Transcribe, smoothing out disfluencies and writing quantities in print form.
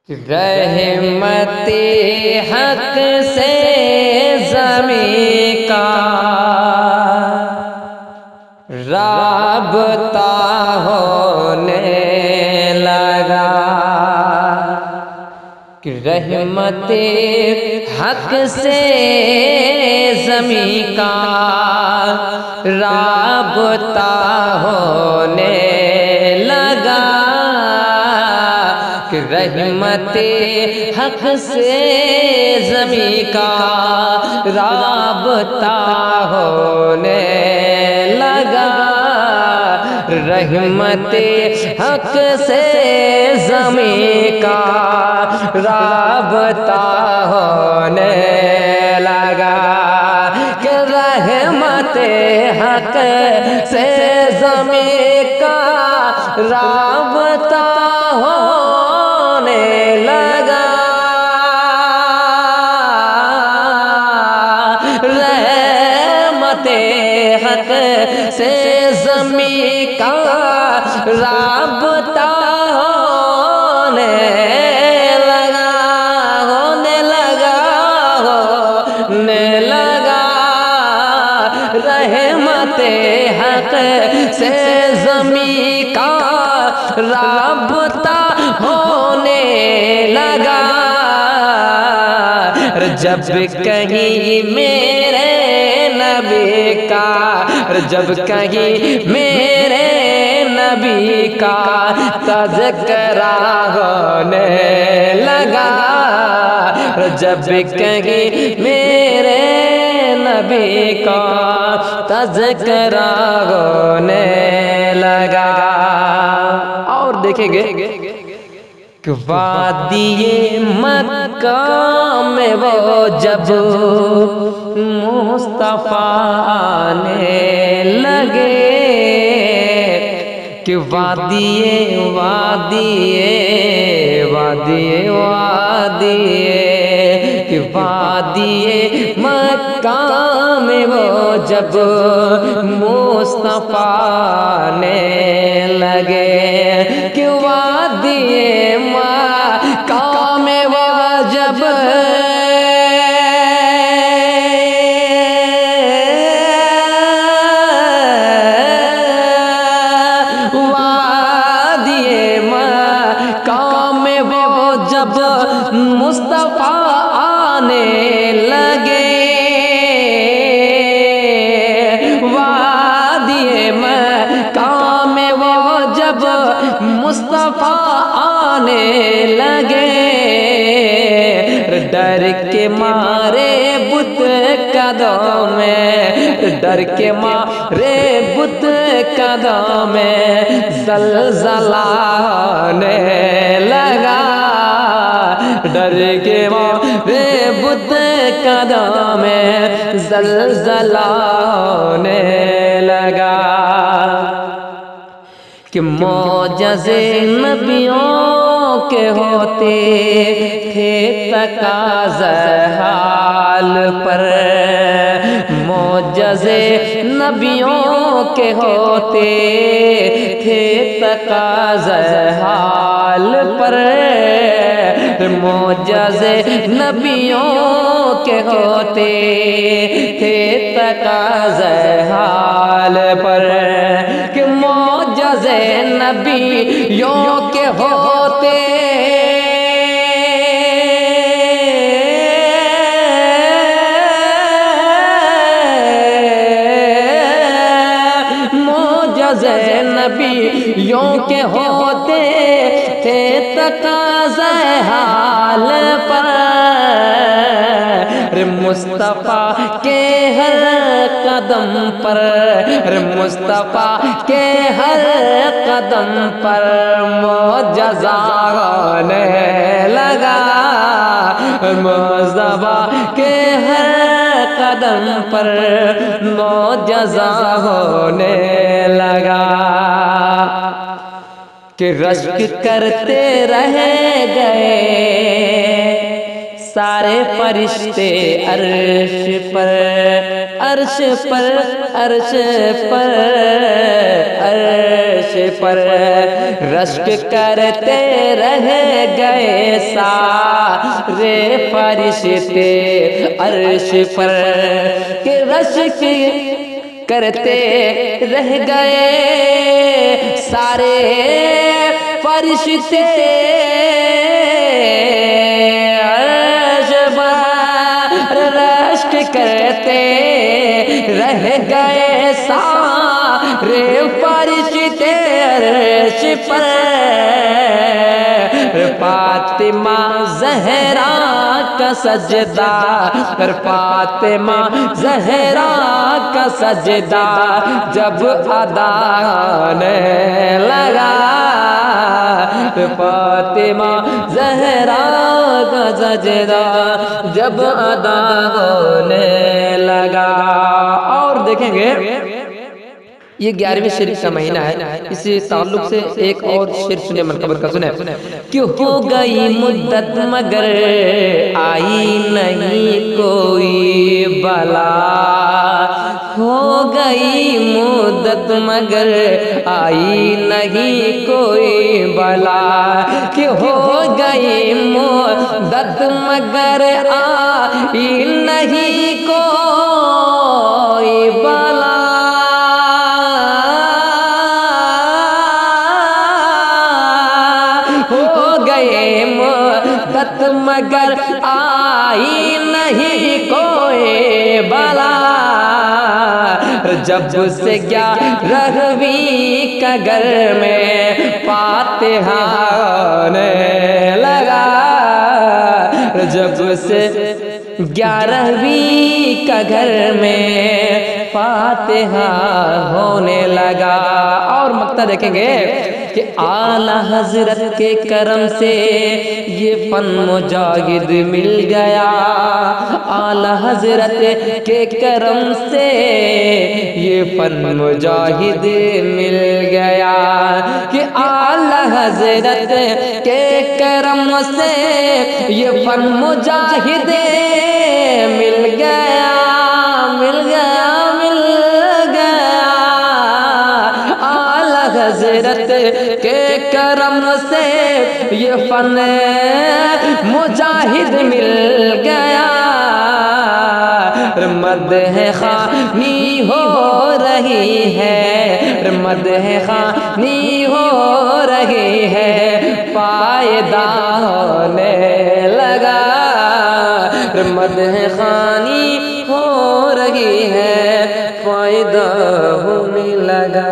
رحمت حق سے زمین کا رابطہ ہونے لگا، کہ رحمت حق سے زمین کا رابطہ ہونے لگا، کہ رحمت حق سے زمین کا رابطہ ہونے لگا، رحمت حق سے زمین کا رابطہ ہونے لگا، کہ رحمت حق سے زمین کا رابطہ ہونے لگا، رحمت حق سے زمین کا رابطہ ہونے لگا، ہونے لگا، ہونے لگا، رحمت حق سے زمین کا رابطہ ہونے لگا، جب کہیں میرے نبی کا، جب کہیں میرے نبی کا تذکرہ ہونے لگا، جب کہیں میرے نبی کا تذکرہ ہونے لگا۔ اور دیکھیں گے کہ وادی مکہ میں وہ جب مصطفیٰ آنے لگے، کہ وادی کہ وادی مکہ میں وہ جب مصطفیٰ آنے لگے، کہ وادی مکہ میں وہ جب مصطفیٰ آنے لگے، وادی مکہ میں وہ جب مصطفیٰ آنے لگے، ڈر کے مارے بت قدم میں، ڈر کے مارے بت قدم میں زلزلہ ہونے لگا، ڈر کے مارے بت قدم میں زلزلہ ہونے لگا، کہ معجزے نبیوں کے ہوتے تھے تقاضا حال پر، معجزے نبیوں کے ہوتے تھے تقاضا حال پر، معجزے نبیوں کے ہوتے تھے تقاضا حال پر، کہ معجزے نبیوں کے ہوتے معجزے نبیوں کے ہوتے تھے تقاضا حال پر، مصطفیٰ کے ہر قدم پر، مصطفیٰ کے ہر قدم پر معجزہ ہونے لگا، مصطفیٰ کے ہر قدم پر معجزہ ہونے لگا، کہ رشک کرتے رہ گئے سارے فرشتے عرش پر عرش پر عرش پر عرش پر رشک کرتے رہ گئے سارے فرشتے عرش پر کہ رشک کرتے رہ گئے سارے فرشتے عرش پر رشک کرتے رہ گئے سارے فرشتے عرش پر فاطمہ زہرا کا سجدہ فاطمہ زہرا کا سجدہ جب ادا ہونے لگا فاطمہ زہرا کا سجدہ جب ادا ہونے لگا۔ اور دیکھیں گے یہ 11ویں شریف کا مہینہ ہے، اسی تعلق سے ایک اور شعر سنے مرکبت کا سنے کہ ہو گئی مدت مگر آئی نہیں کوئی بلا، ہو گئی مدت مگر آئی نہیں کوئی بلا، کہ ہو گئی مدت مگر آئی نہیں کوئی بلا، مگر آئی نہیں کوئی بلا، جب سے 11ویں کا گھر میں فاتحہ ہونے لگا، جب سے 11ویں کا گھر میں فاتحہ ہونے لگا۔ اور مقطع دیکھیں گے کہ اعلیٰ حضرت کے کرم سے یہ فن مجاہد مل گیا، اعلیٰ حضرت کے کرم سے یہ فن مجاہد مل گیا، کہ اعلیٰ حضرت کے کرم سے یہ فن مجاہد مل گیا مل گیا مل گیا، اعلیٰ حضرت کے کرم سے یہ فن مجاہد مل گیا، مدح خوانی ہو رہی ہے، مدح خوانی ہو رہی ہے، فائدہ ہونے لگا، مدح خوانی ہو رہی ہے، فائدہ ہونے لگا۔